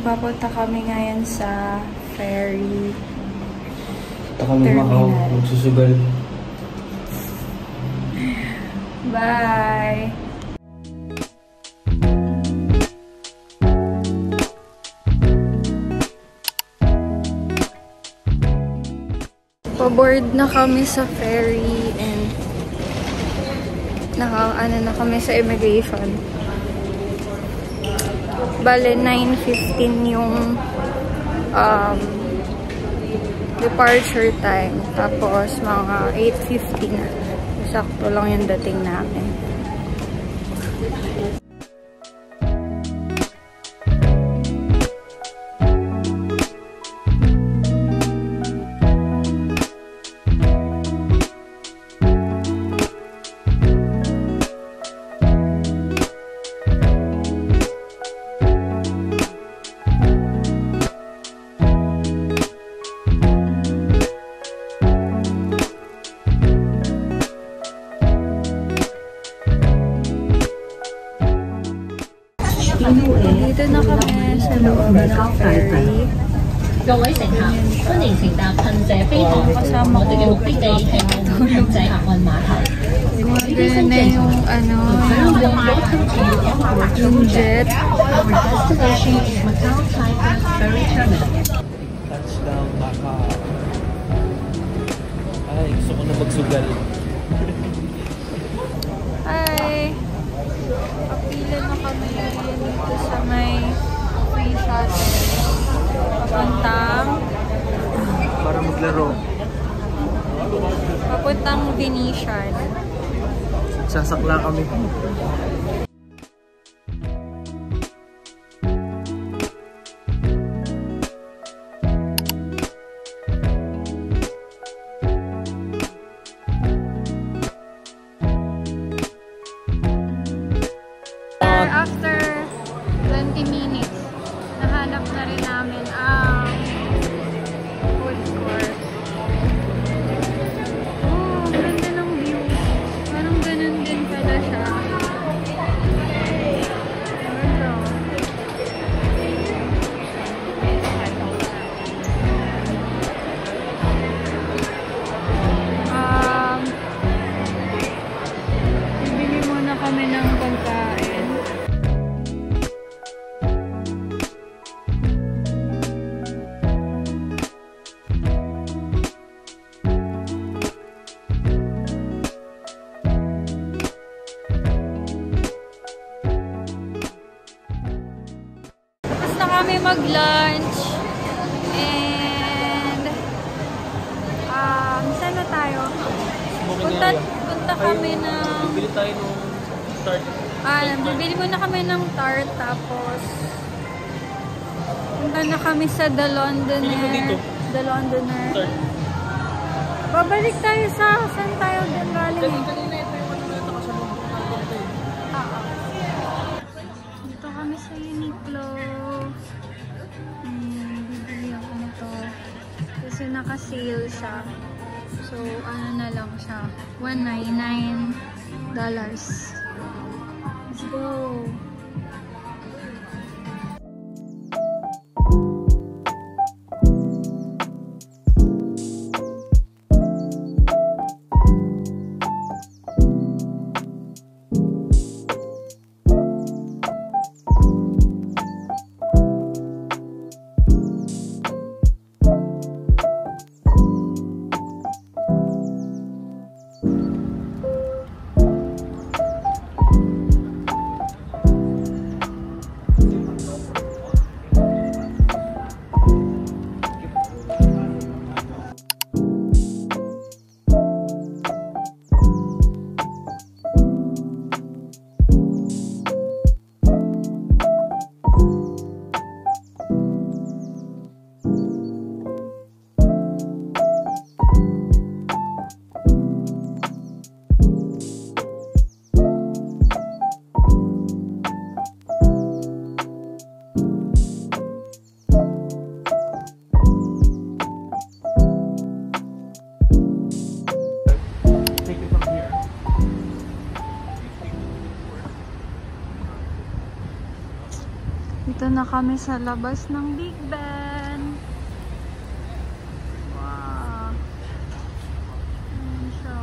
Papunta kami ngayon sa ferry Punta kami Macau, magsusugal. Bye! Pa-board na kami sa ferry and na kami sa immigration. Bale, 9:15 yung departure time. Tapos, mga 8:50 na. Sakto lang yung dating namin. Dito na kami sa loob ng ferry. Kasama ko ganun na yung yung jet. Touchdown Macau. Ay, gusto ko na magsugal. Hi! Kapila na kami dito sa may free shuttle. Papuntang Venetian. Sasakla kami. After 20 minutes, nahanap na rin namin ang food court. Oh, ganda ng view. Parang ganun din pala siya. Bibili muna kami ng pagkain. Kami mag-lunch and saan na tayo? Punta kami ng bibili tayo ng tart. Bibili muna kami ng tart tapos punta na kami sa The Londoner. The Londoner. Tart. Babalik tayo sa saan tayo din galing eh. Kanina ito yung nakasalubong natin. Dito kami sa Uniqlo. Bibili ako nito. Kasi naka-sale siya. So, ano na lang siya. $199. Let's go! na kami sa labas ng Big Ben. Wow. Ayan siya.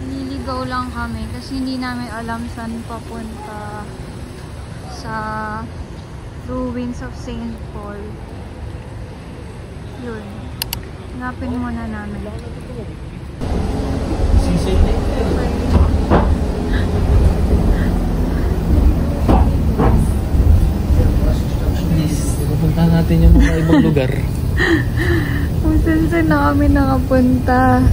Nililigaw lang kami kasi hindi namin alam saan papunta sa ruins of St. Paul. Yun. Hanapin muna namin. Sisig na ito. Pupunta natin yung mga ibang lugar. Kung saan na kami nakapunta.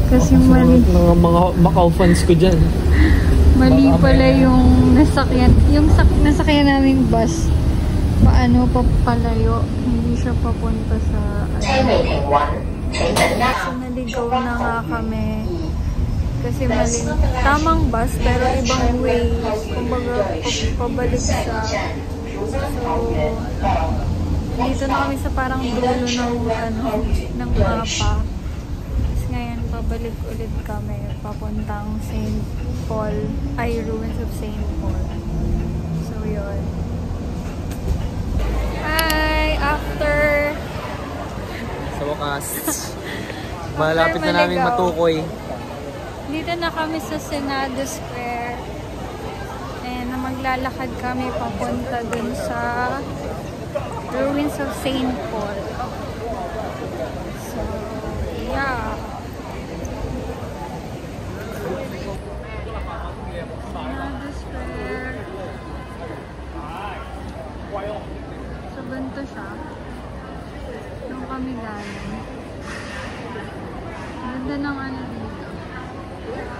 Kasi mali. Mga Macau fans ko dyan. Mali pala yung nasakyan. Yung nasakyan naming bus. Paano papalayo. Hindi siya papunta sa so naligaw na nga kami. Kasi mali. Tamang bus pero ibang way. Kumbaga pabalik sa... So, dito na kami sa parang dulo ng mapa. Tapos ngayon, pabalik ulit kami papuntang St. Paul, ruins of St. Paul. So, yun. Hi! After... Sa wakas. Malapit na namin matukoy. Dito na kami sa Senado Square. And maglalakad kami papunta dun sa ruins of St. Paul. So, yeah. Senado Square. So, ganito siya. Doon kami galing. Ganda ng ano dito.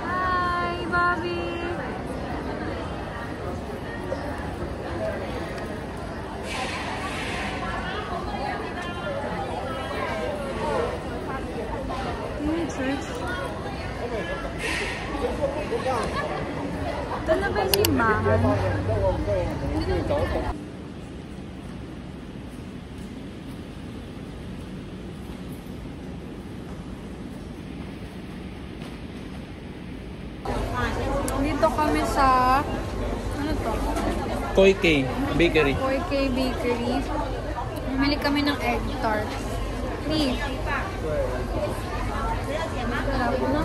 Hi, Bobby! Church. Ito na ba yung simbahan? Dito kami sa ano to? Koi K Bakery. Koi K Bakery. Bumili kami ng egg tart. Please. Sarap na.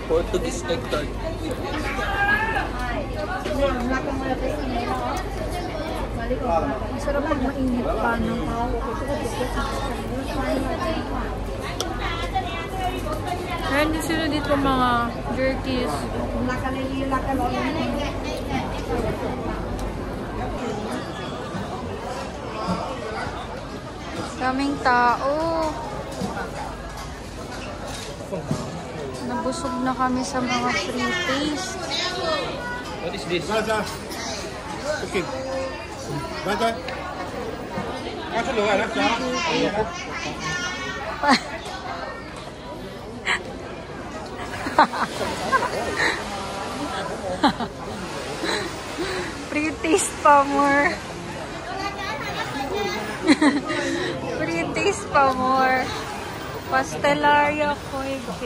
Portuguese egg tart. Masarap pag mainit pa, no? Meron din sila dito mga jerkies. Daming tao. Nabusog na kami sa mga free taste. What is this? Okay. Bata. Ako lugar na sa. Free taste pa more. Free taste pa more. Pastelaria Koi K.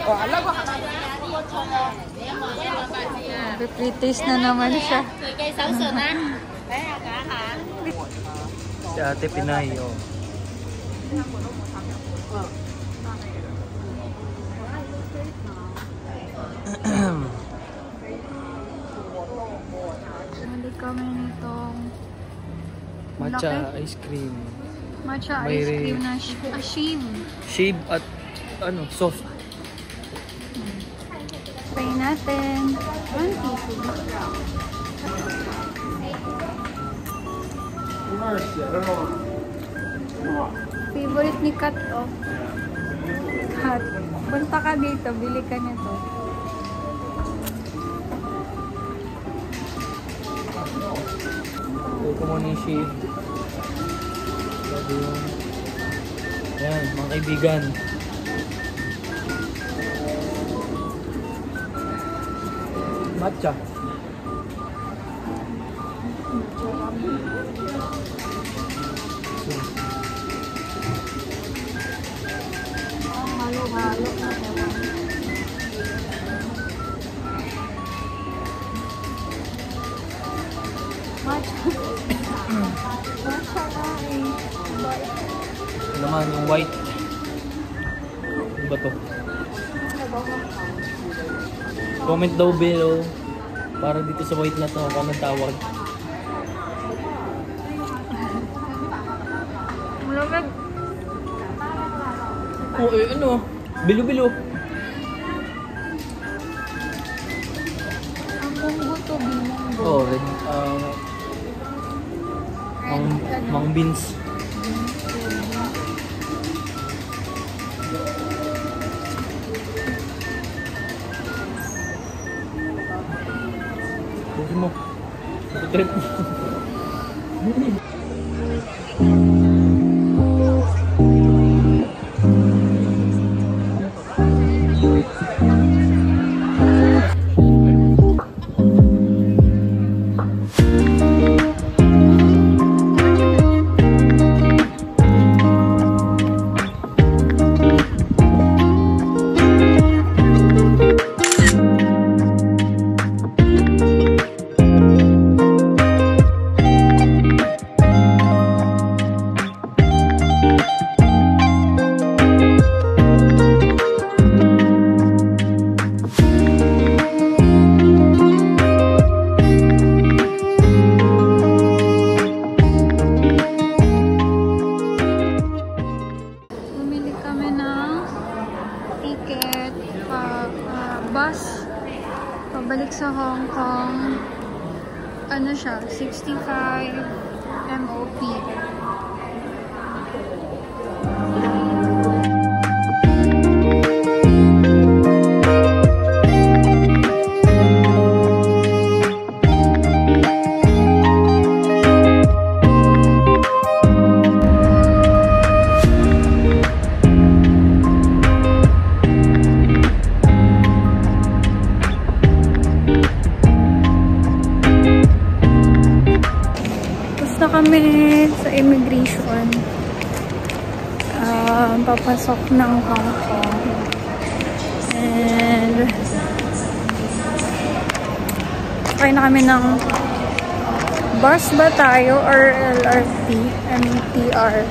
Ano? Free taste na naman siya. Si Ate Pinay, oh. Mali kami nitong Matcha laki. ice cream. Matcha May ice cream na shave. Shave at ano, soft. Try natin. 20. Favorite ni Kat, oh. Kat, punta ka dito, bili ka nito. Ito mo ni shave. Sabi yung... Ayan, mga kaibigan. Matcha. Halo-halo na ewan. Matcha. Matcha na eh. Ito naman yung white. Ano ba to? Comment daw below para dito sa white na to kung anong tawag. Malamig. Oh, eh, ano? Bilo-bilo. Ang bunggo to, binunggo. Oh, red. Mang beans. Buti mo. Trip. Bus pabalik sa Hong Kong. Ano siya? 65 MOP. Kami sa immigration, papasok ng Hong Kong, and sakay na kami ng bus ba tayo or LRT, MTR,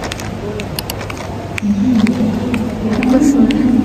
hindi ko sure.